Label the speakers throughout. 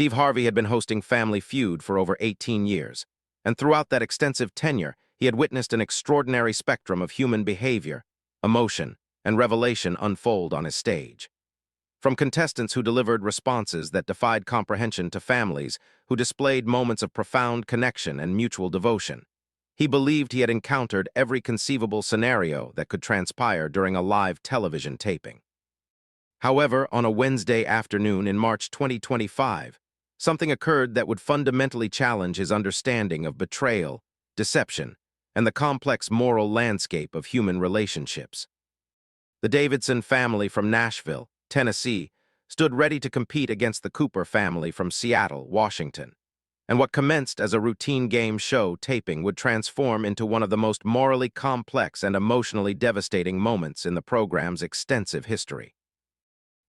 Speaker 1: Steve Harvey had been hosting Family Feud for over 18 years, and throughout that extensive tenure, he had witnessed an extraordinary spectrum of human behavior, emotion, and revelation unfold on his stage. From contestants who delivered responses that defied comprehension to families who displayed moments of profound connection and mutual devotion, he believed he had encountered every conceivable scenario that could transpire during a live television taping. However, on a Wednesday afternoon in March 2025, something occurred that would fundamentally challenge his understanding of betrayal, deception, and the complex moral landscape of human relationships. The Davidson family from Nashville, Tennessee, stood ready to compete against the Cooper family from Seattle, Washington, and what commenced as a routine game show taping would transform into one of the most morally complex and emotionally devastating moments in the program's extensive history.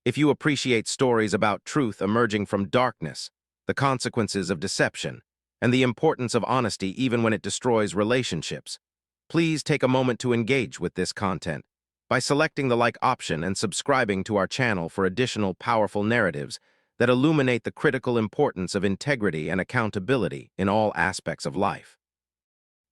Speaker 1: If you appreciate stories about truth emerging from darkness, the consequences of deception, and the importance of honesty even when it destroys relationships, please take a moment to engage with this content by selecting the like option and subscribing to our channel for additional powerful narratives that illuminate the critical importance of integrity and accountability in all aspects of life.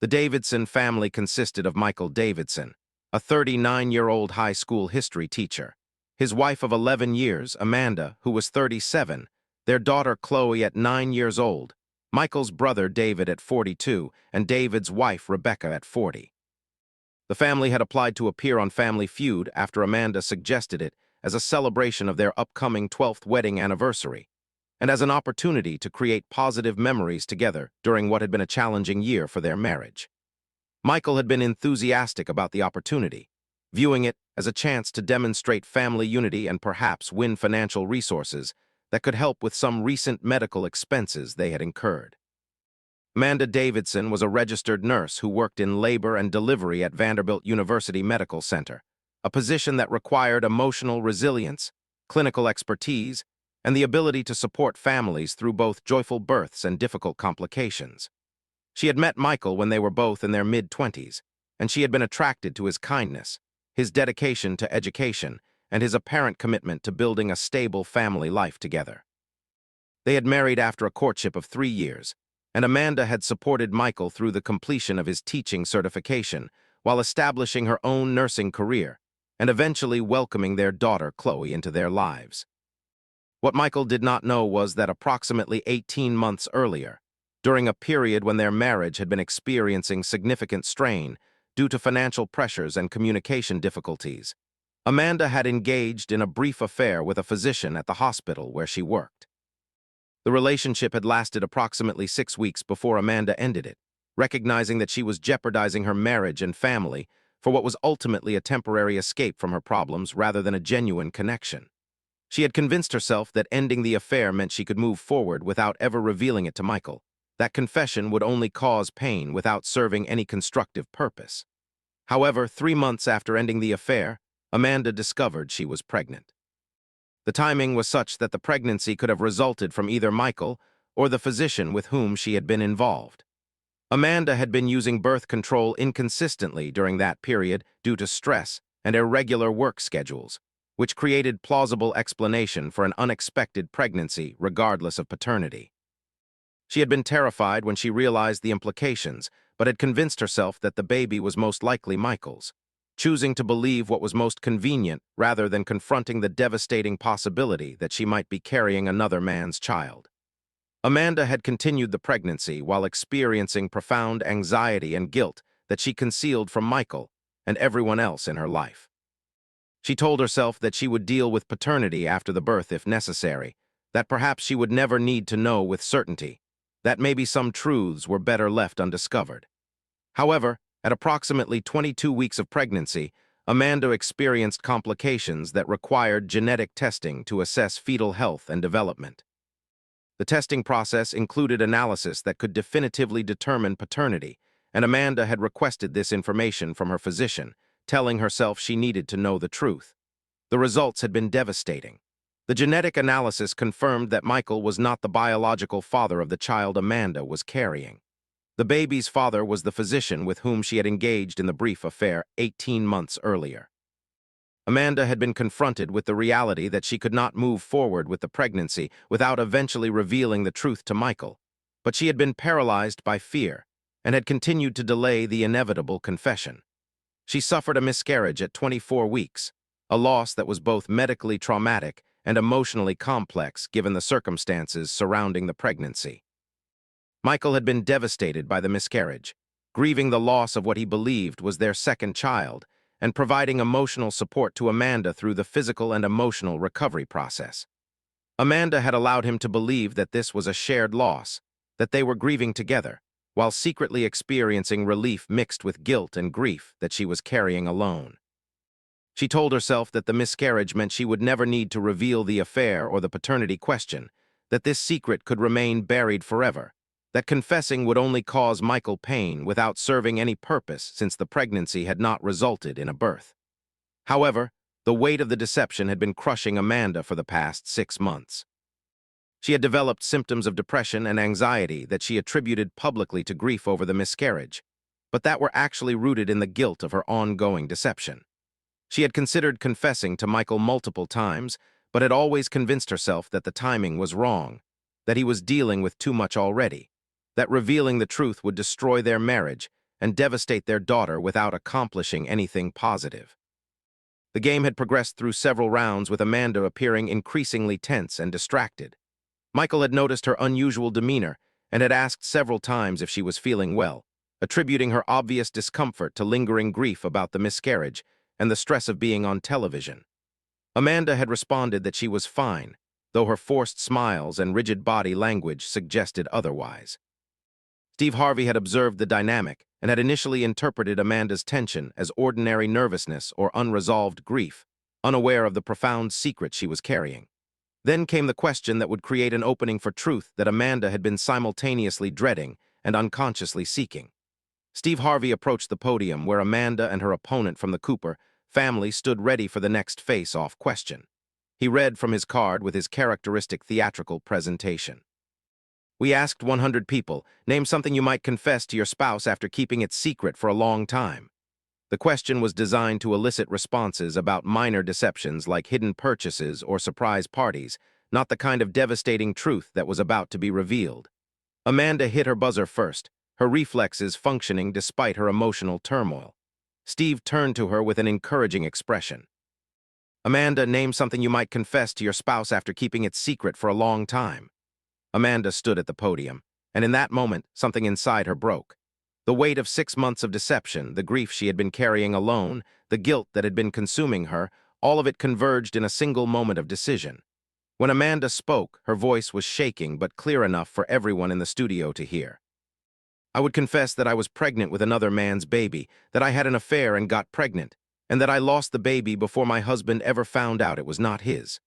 Speaker 1: The Davidson family consisted of Michael Davidson, a 39-year-old high school history teacher, his wife of 11 years, Amanda, who was 37, their daughter Chloe at 9 years old, Michael's brother David at 42, and David's wife Rebecca at 40. The family had applied to appear on Family Feud after Amanda suggested it as a celebration of their upcoming 12th wedding anniversary, and as an opportunity to create positive memories together during what had been a challenging year for their marriage. Michael had been enthusiastic about the opportunity, viewing it as a chance to demonstrate family unity and perhaps win financial resources that could help with some recent medical expenses they had incurred. Amanda Davidson was a registered nurse who worked in labor and delivery at Vanderbilt University Medical Center, a position that required emotional resilience, clinical expertise, and the ability to support families through both joyful births and difficult complications. She had met Michael when they were both in their mid-20s, and she had been attracted to his kindness, his dedication to education, and his apparent commitment to building a stable family life together. They had married after a courtship of 3 years, and Amanda had supported Michael through the completion of his teaching certification while establishing her own nursing career and eventually welcoming their daughter Chloe into their lives. What Michael did not know was that approximately 18 months earlier, during a period when their marriage had been experiencing significant strain due to financial pressures and communication difficulties, Amanda had engaged in a brief affair with a physician at the hospital where she worked. The relationship had lasted approximately 6 weeks before Amanda ended it, recognizing that she was jeopardizing her marriage and family for what was ultimately a temporary escape from her problems rather than a genuine connection. She had convinced herself that ending the affair meant she could move forward without ever revealing it to Michael. That confession would only cause pain without serving any constructive purpose. However, 3 months after ending the affair, Amanda discovered she was pregnant. The timing was such that the pregnancy could have resulted from either Michael or the physician with whom she had been involved. Amanda had been using birth control inconsistently during that period due to stress and irregular work schedules, which created plausible explanation for an unexpected pregnancy regardless of paternity. She had been terrified when she realized the implications, but had convinced herself that the baby was most likely Michael's, choosing to believe what was most convenient rather than confronting the devastating possibility that she might be carrying another man's child. Amanda had continued the pregnancy while experiencing profound anxiety and guilt that she concealed from Michael and everyone else in her life. She told herself that she would deal with paternity after the birth if necessary, that perhaps she would never need to know with certainty, that maybe some truths were better left undiscovered. However, at approximately 22 weeks of pregnancy, Amanda experienced complications that required genetic testing to assess fetal health and development. The testing process included analysis that could definitively determine paternity, and Amanda had requested this information from her physician, telling herself she needed to know the truth. The results had been devastating. The genetic analysis confirmed that Michael was not the biological father of the child Amanda was carrying. The baby's father was the physician with whom she had engaged in the brief affair 18 months earlier. Amanda had been confronted with the reality that she could not move forward with the pregnancy without eventually revealing the truth to Michael. But she had been paralyzed by fear and had continued to delay the inevitable confession. She suffered a miscarriage at 24 weeks, a loss that was both medically traumatic and emotionally complex given the circumstances surrounding the pregnancy. Michael had been devastated by the miscarriage, grieving the loss of what he believed was their second child, and providing emotional support to Amanda through the physical and emotional recovery process. Amanda had allowed him to believe that this was a shared loss, that they were grieving together, while secretly experiencing relief mixed with guilt and grief that she was carrying alone. She told herself that the miscarriage meant she would never need to reveal the affair or the paternity question, that this secret could remain buried forever, that confessing would only cause Michael pain without serving any purpose since the pregnancy had not resulted in a birth. However, the weight of the deception had been crushing Amanda for the past 6 months. She had developed symptoms of depression and anxiety that she attributed publicly to grief over the miscarriage, but that were actually rooted in the guilt of her ongoing deception. She had considered confessing to Michael multiple times, but had always convinced herself that the timing was wrong, that he was dealing with too much already, that revealing the truth would destroy their marriage and devastate their daughter without accomplishing anything positive. The game had progressed through several rounds with Amanda appearing increasingly tense and distracted. Michael had noticed her unusual demeanor and had asked several times if she was feeling well, attributing her obvious discomfort to lingering grief about the miscarriage and the stress of being on television. Amanda had responded that she was fine, though her forced smiles and rigid body language suggested otherwise. Harvey had observed the dynamic and had initially interpreted Amanda's tension as ordinary nervousness or unresolved grief, unaware of the profound secret she was carrying. Then came the question that would create an opening for truth that Amanda had been simultaneously dreading and unconsciously seeking. Harvey approached the podium where Amanda and her opponent from the Cooper family stood ready for the next face-off question. He read from his card with his characteristic theatrical presentation. "We asked 100 people, name something you might confess to your spouse after keeping it secret for a long time." The question was designed to elicit responses about minor deceptions like hidden purchases or surprise parties, not the kind of devastating truth that was about to be revealed. Amanda hit her buzzer first, her reflexes functioning despite her emotional turmoil. Steve turned to her with an encouraging expression. "Amanda, name something you might confess to your spouse after keeping it secret for a long time." Amanda stood at the podium, and in that moment, something inside her broke. The weight of 6 months of deception, the grief she had been carrying alone, the guilt that had been consuming her, all of it converged in a single moment of decision. When Amanda spoke, her voice was shaking but clear enough for everyone in the studio to hear. "I would confess that I was pregnant with another man's baby, that I had an affair and got pregnant, and that I lost the baby before my husband ever found out it was not his."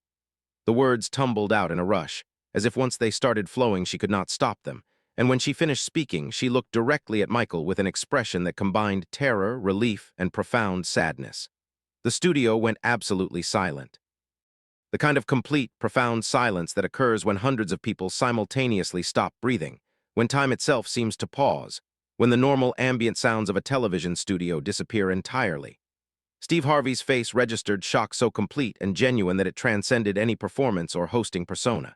Speaker 1: The words tumbled out in a rush, as if once they started flowing she could not stop them, and when she finished speaking, she looked directly at Michael with an expression that combined terror, relief, and profound sadness. The studio went absolutely silent. The kind of complete, profound silence that occurs when hundreds of people simultaneously stop breathing, when time itself seems to pause, when the normal ambient sounds of a television studio disappear entirely. Harvey's face registered shock so complete and genuine that it transcended any performance or hosting persona.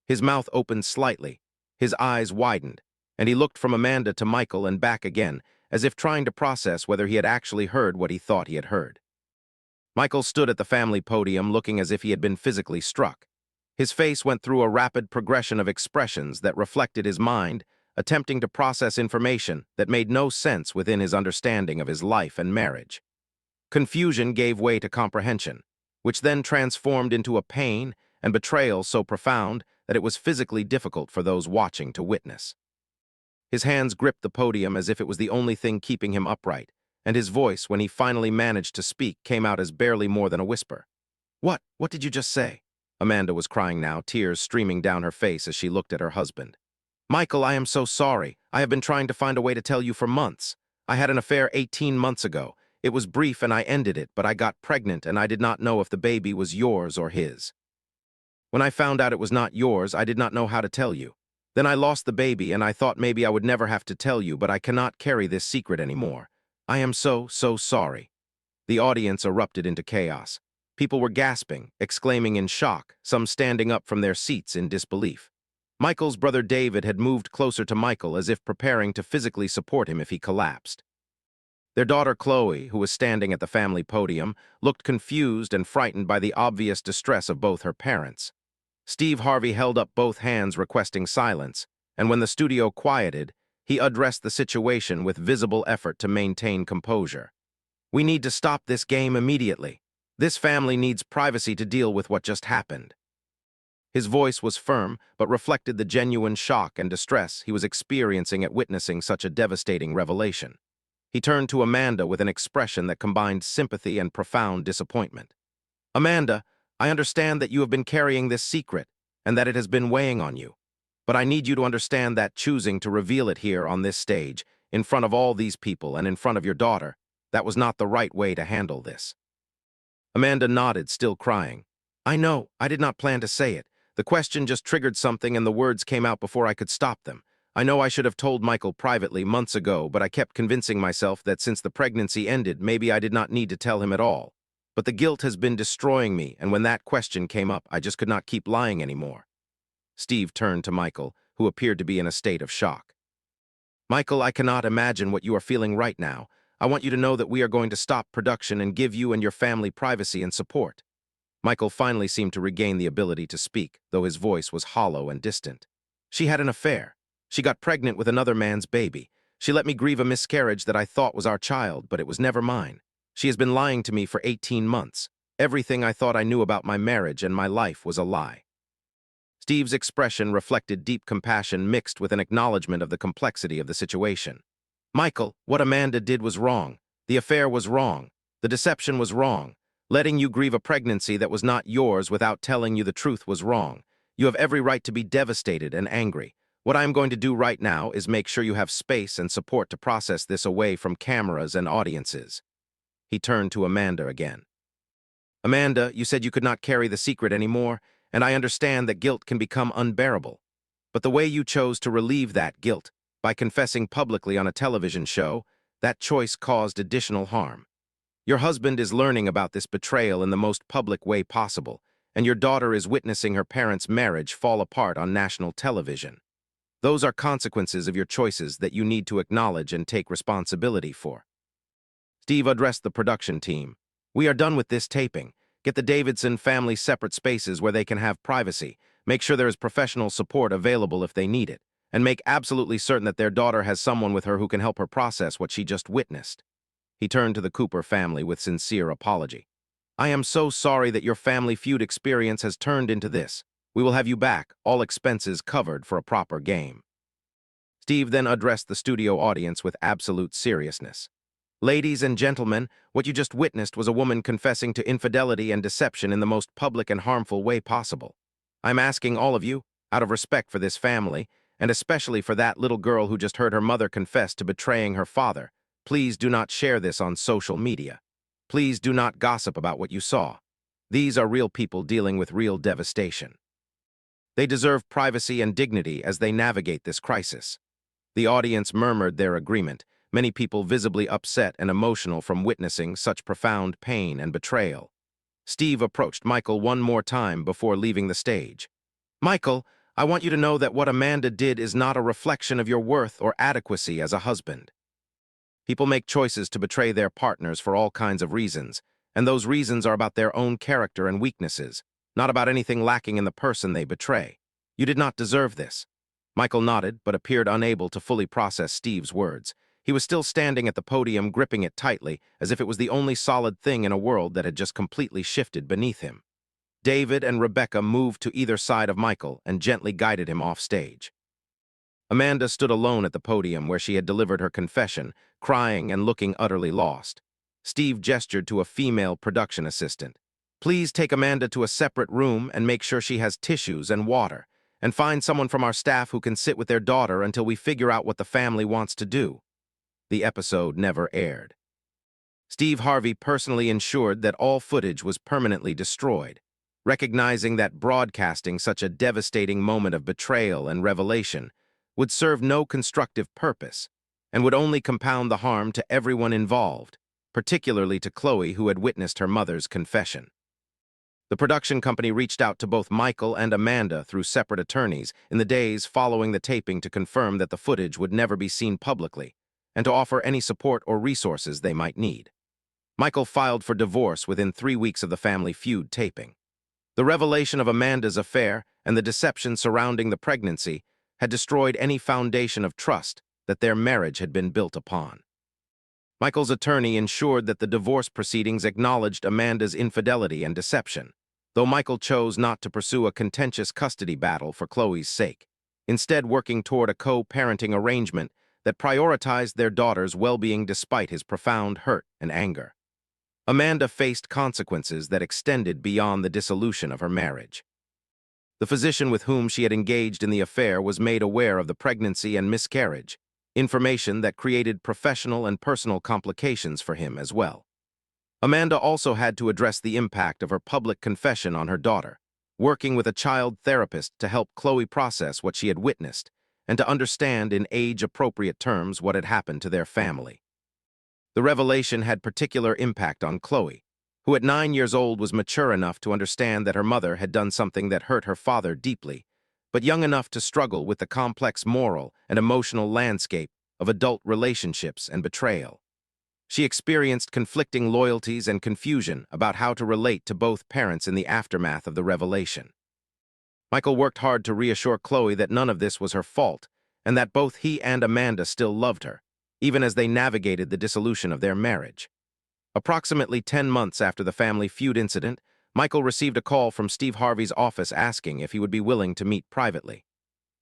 Speaker 1: His mouth opened slightly, his eyes widened, and he looked from Amanda to Michael and back again, as if trying to process whether he had actually heard what he thought he had heard. Michael stood at the family podium looking as if he had been physically struck. His face went through a rapid progression of expressions that reflected his mind, attempting to process information that made no sense within his understanding of his life and marriage. Confusion gave way to comprehension, which then transformed into a pain and betrayal so profound that it was physically difficult for those watching to witness. His hands gripped the podium as if it was the only thing keeping him upright, and his voice, when he finally managed to speak, came out as barely more than a whisper. What did you just say?" Amanda was crying now, tears streaming down her face as she looked at her husband. "Michael, I am so sorry. I have been trying to find a way to tell you for months. I had an affair 18 months ago. It was brief and I ended it, but I got pregnant and I did not know if the baby was yours or his. When I found out it was not yours, I did not know how to tell you. Then I lost the baby and I thought maybe I would never have to tell you, but I cannot carry this secret anymore. I am so sorry." The audience erupted into chaos. People were gasping, exclaiming in shock, some standing up from their seats in disbelief. Michael's brother David had moved closer to Michael as if preparing to physically support him if he collapsed. Their daughter Chloe, who was standing at the family podium, looked confused and frightened by the obvious distress of both her parents. Steve Harvey held up both hands requesting silence, and when the studio quieted, he addressed the situation with visible effort to maintain composure. "We need to stop this game immediately. This family needs privacy to deal with what just happened." His voice was firm, but reflected the genuine shock and distress he was experiencing at witnessing such a devastating revelation. He turned to Amanda with an expression that combined sympathy and profound disappointment. "Amanda, I understand that you have been carrying this secret and that it has been weighing on you. But I need you to understand that choosing to reveal it here on this stage, in front of all these people and in front of your daughter, that was not the right way to handle this." Amanda nodded, still crying. "I know, I did not plan to say it. The question just triggered something and the words came out before I could stop them. I know I should have told Michael privately months ago, but I kept convincing myself that since the pregnancy ended, maybe I did not need to tell him at all. But the guilt has been destroying me, and when that question came up, I just could not keep lying anymore." Steve turned to Michael, who appeared to be in a state of shock. "Michael, I cannot imagine what you are feeling right now. I want you to know that we are going to stop production and give you and your family privacy and support." Michael finally seemed to regain the ability to speak, though his voice was hollow and distant. "She had an affair. She got pregnant with another man's baby. She let me grieve a miscarriage that I thought was our child, but it was never mine. She has been lying to me for 18 months. Everything I thought I knew about my marriage and my life was a lie." Steve's expression reflected deep compassion mixed with an acknowledgement of the complexity of the situation. "Michael, what Amanda did was wrong. The affair was wrong. The deception was wrong. Letting you grieve a pregnancy that was not yours without telling you the truth was wrong. You have every right to be devastated and angry. What I am going to do right now is make sure you have space and support to process this away from cameras and audiences." He turned to Amanda again. "Amanda, you said you could not carry the secret anymore, and I understand that guilt can become unbearable. But the way you chose to relieve that guilt, by confessing publicly on a television show, that choice caused additional harm. Your husband is learning about this betrayal in the most public way possible, and your daughter is witnessing her parents' marriage fall apart on national television. Those are consequences of your choices that you need to acknowledge and take responsibility for." Steve addressed the production team. "We are done with this taping. Get the Davidson family separate spaces where they can have privacy. Make sure there is professional support available if they need it, and make absolutely certain that their daughter has someone with her who can help her process what she just witnessed." He turned to the Cooper family with sincere apology. "I am so sorry that your Family Feud experience has turned into this. We will have you back, all expenses covered, for a proper game." Steve then addressed the studio audience with absolute seriousness. "Ladies and gentlemen, what you just witnessed was a woman confessing to infidelity and deception in the most public and harmful way possible. I'm asking all of you, out of respect for this family, and especially for that little girl who just heard her mother confess to betraying her father, please do not share this on social media. Please do not gossip about what you saw. These are real people dealing with real devastation. They deserve privacy and dignity as they navigate this crisis." The audience murmured their agreement, many people visibly upset and emotional from witnessing such profound pain and betrayal. Steve approached Michael one more time before leaving the stage. "Michael, I want you to know that what Amanda did is not a reflection of your worth or adequacy as a husband. People make choices to betray their partners for all kinds of reasons, and those reasons are about their own character and weaknesses, not about anything lacking in the person they betray. You did not deserve this." Michael nodded, but appeared unable to fully process Steve's words. He was still standing at the podium, gripping it tightly, as if it was the only solid thing in a world that had just completely shifted beneath him. David and Rebecca moved to either side of Michael and gently guided him off stage. Amanda stood alone at the podium where she had delivered her confession, crying and looking utterly lost. Steve gestured to a female production assistant. "Please take Amanda to a separate room and make sure she has tissues and water, and find someone from our staff who can sit with their daughter until we figure out what the family wants to do." The episode never aired. Steve Harvey personally ensured that all footage was permanently destroyed, recognizing that broadcasting such a devastating moment of betrayal and revelation would serve no constructive purpose and would only compound the harm to everyone involved, particularly to Chloe, who had witnessed her mother's confession. The production company reached out to both Michael and Amanda through separate attorneys in the days following the taping to confirm that the footage would never be seen publicly and to offer any support or resources they might need. Michael filed for divorce within 3 weeks of the Family Feud taping. The revelation of Amanda's affair and the deception surrounding the pregnancy had destroyed any foundation of trust that their marriage had been built upon. Michael's attorney ensured that the divorce proceedings acknowledged Amanda's infidelity and deception, though Michael chose not to pursue a contentious custody battle for Chloe's sake, instead working toward a co-parenting arrangement that prioritized their daughter's well-being despite his profound hurt and anger. Amanda faced consequences that extended beyond the dissolution of her marriage. The physician with whom she had engaged in the affair was made aware of the pregnancy and miscarriage, information that created professional and personal complications for him as well. Amanda also had to address the impact of her public confession on her daughter, working with a child therapist to help Chloe process what she had witnessed and to understand in age-appropriate terms what had happened to their family. The revelation had particular impact on Chloe, who at 9 years old was mature enough to understand that her mother had done something that hurt her father deeply, but young enough to struggle with the complex moral and emotional landscape of adult relationships and betrayal. She experienced conflicting loyalties and confusion about how to relate to both parents in the aftermath of the revelation. Michael worked hard to reassure Chloe that none of this was her fault and that both he and Amanda still loved her, even as they navigated the dissolution of their marriage. Approximately 10 months after the Family Feud incident, Michael received a call from Steve Harvey's office asking if he would be willing to meet privately.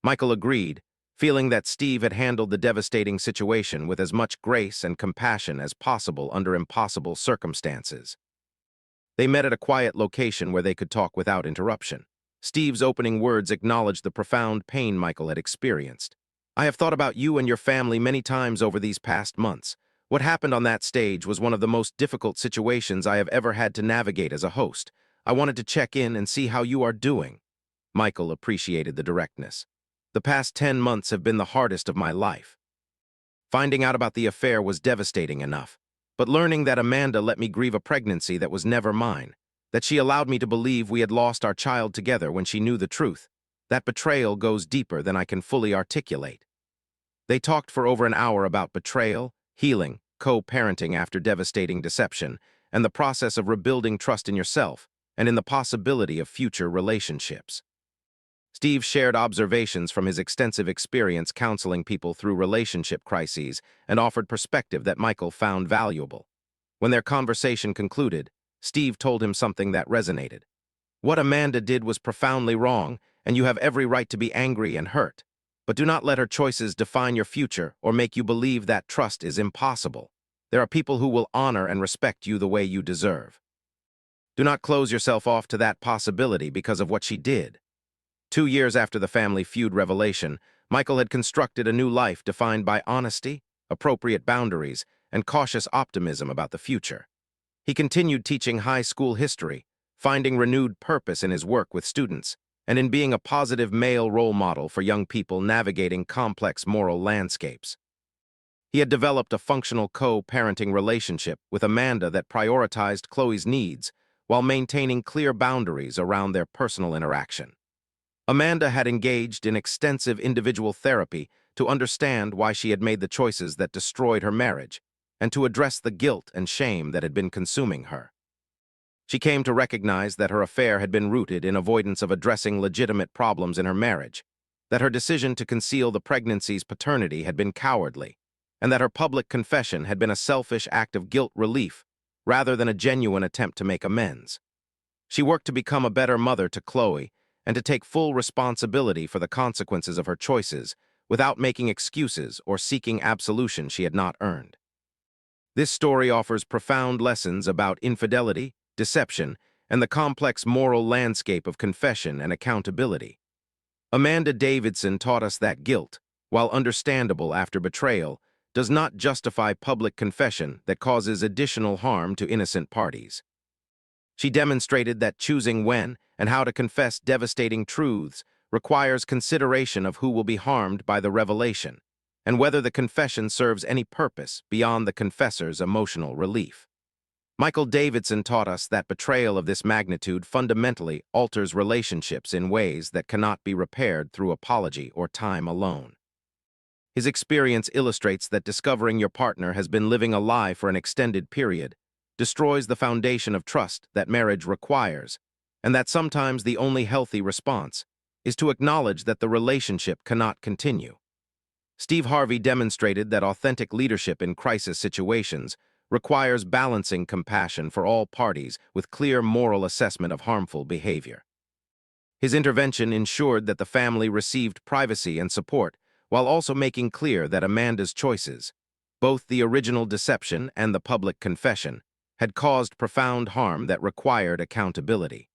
Speaker 1: Michael agreed, feeling that Steve had handled the devastating situation with as much grace and compassion as possible under impossible circumstances. They met at a quiet location where they could talk without interruption. Steve's opening words acknowledged the profound pain Michael had experienced. "I have thought about you and your family many times over these past months. What happened on that stage was one of the most difficult situations I have ever had to navigate as a host. I wanted to check in and see how you are doing." Michael appreciated the directness. "The past 10 months have been the hardest of my life. Finding out about the affair was devastating enough, but learning that Amanda let me grieve a pregnancy that was never mine, that she allowed me to believe we had lost our child together when she knew the truth, that betrayal goes deeper than I can fully articulate." They talked for over an hour about betrayal, healing, co-parenting after devastating deception, and the process of rebuilding trust in yourself and in the possibility of future relationships. Steve shared observations from his extensive experience counseling people through relationship crises and offered perspective that Michael found valuable. When their conversation concluded, Steve told him something that resonated. "What Amanda did was profoundly wrong, and you have every right to be angry and hurt. But do not let her choices define your future or make you believe that trust is impossible. There are people who will honor and respect you the way you deserve. Do not close yourself off to that possibility because of what she did." 2 years after the Family Feud revelation, Michael had constructed a new life defined by honesty, appropriate boundaries, and cautious optimism about the future. He continued teaching high school history, finding renewed purpose in his work with students, and in being a positive male role model for young people navigating complex moral landscapes. He had developed a functional co-parenting relationship with Amanda that prioritized Chloe's needs while maintaining clear boundaries around their personal interaction. Amanda had engaged in extensive individual therapy to understand why she had made the choices that destroyed her marriage and to address the guilt and shame that had been consuming her. She came to recognize that her affair had been rooted in avoidance of addressing legitimate problems in her marriage, that her decision to conceal the pregnancy's paternity had been cowardly, and that her public confession had been a selfish act of guilt relief rather than a genuine attempt to make amends. She worked to become a better mother to Chloe and to take full responsibility for the consequences of her choices without making excuses or seeking absolution she had not earned. This story offers profound lessons about infidelity, deception, and the complex moral landscape of confession and accountability. Amanda Davidson taught us that guilt, while understandable after betrayal, does not justify public confession that causes additional harm to innocent parties. She demonstrated that choosing when and how to confess devastating truths requires consideration of who will be harmed by the revelation, and whether the confession serves any purpose beyond the confessor's emotional relief. Michael Davidson taught us that betrayal of this magnitude fundamentally alters relationships in ways that cannot be repaired through apology or time alone. His experience illustrates that discovering your partner has been living a lie for an extended period destroys the foundation of trust that marriage requires, and that sometimes the only healthy response is to acknowledge that the relationship cannot continue. Steve Harvey demonstrated that authentic leadership in crisis situations requires balancing compassion for all parties with clear moral assessment of harmful behavior. His intervention ensured that the family received privacy and support while also making clear that Amanda's choices, both the original deception and the public confession, had caused profound harm that required accountability.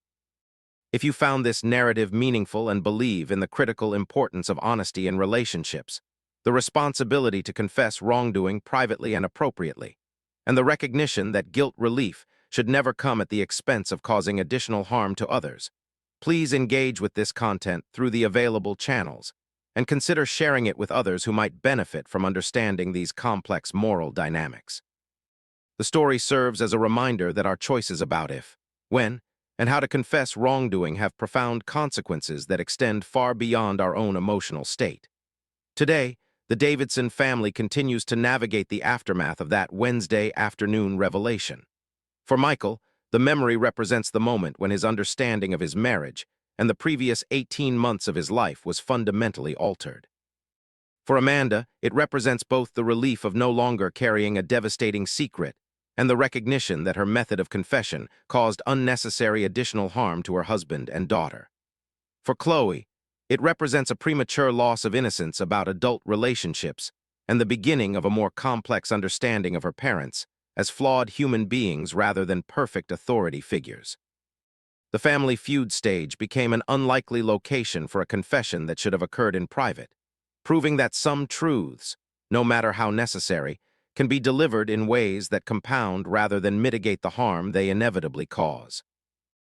Speaker 1: If you found this narrative meaningful and believe in the critical importance of honesty in relationships, the responsibility to confess wrongdoing privately and appropriately, and the recognition that guilt relief should never come at the expense of causing additional harm to others, please engage with this content through the available channels and consider sharing it with others who might benefit from understanding these complex moral dynamics. The story serves as a reminder that our choices about if, when, and how to confess wrongdoing have profound consequences that extend far beyond our own emotional state. Today, the Davidson family continues to navigate the aftermath of that Wednesday afternoon revelation. For Michael, the memory represents the moment when his understanding of his marriage and the previous 18 months of his life was fundamentally altered. For Amanda, it represents both the relief of no longer carrying a devastating secret and the recognition that her method of confession caused unnecessary additional harm to her husband and daughter. For Chloe, it represents a premature loss of innocence about adult relationships and the beginning of a more complex understanding of her parents as flawed human beings rather than perfect authority figures. The Family Feud stage became an unlikely location for a confession that should have occurred in private, proving that some truths, no matter how necessary, can be delivered in ways that compound rather than mitigate the harm they inevitably cause.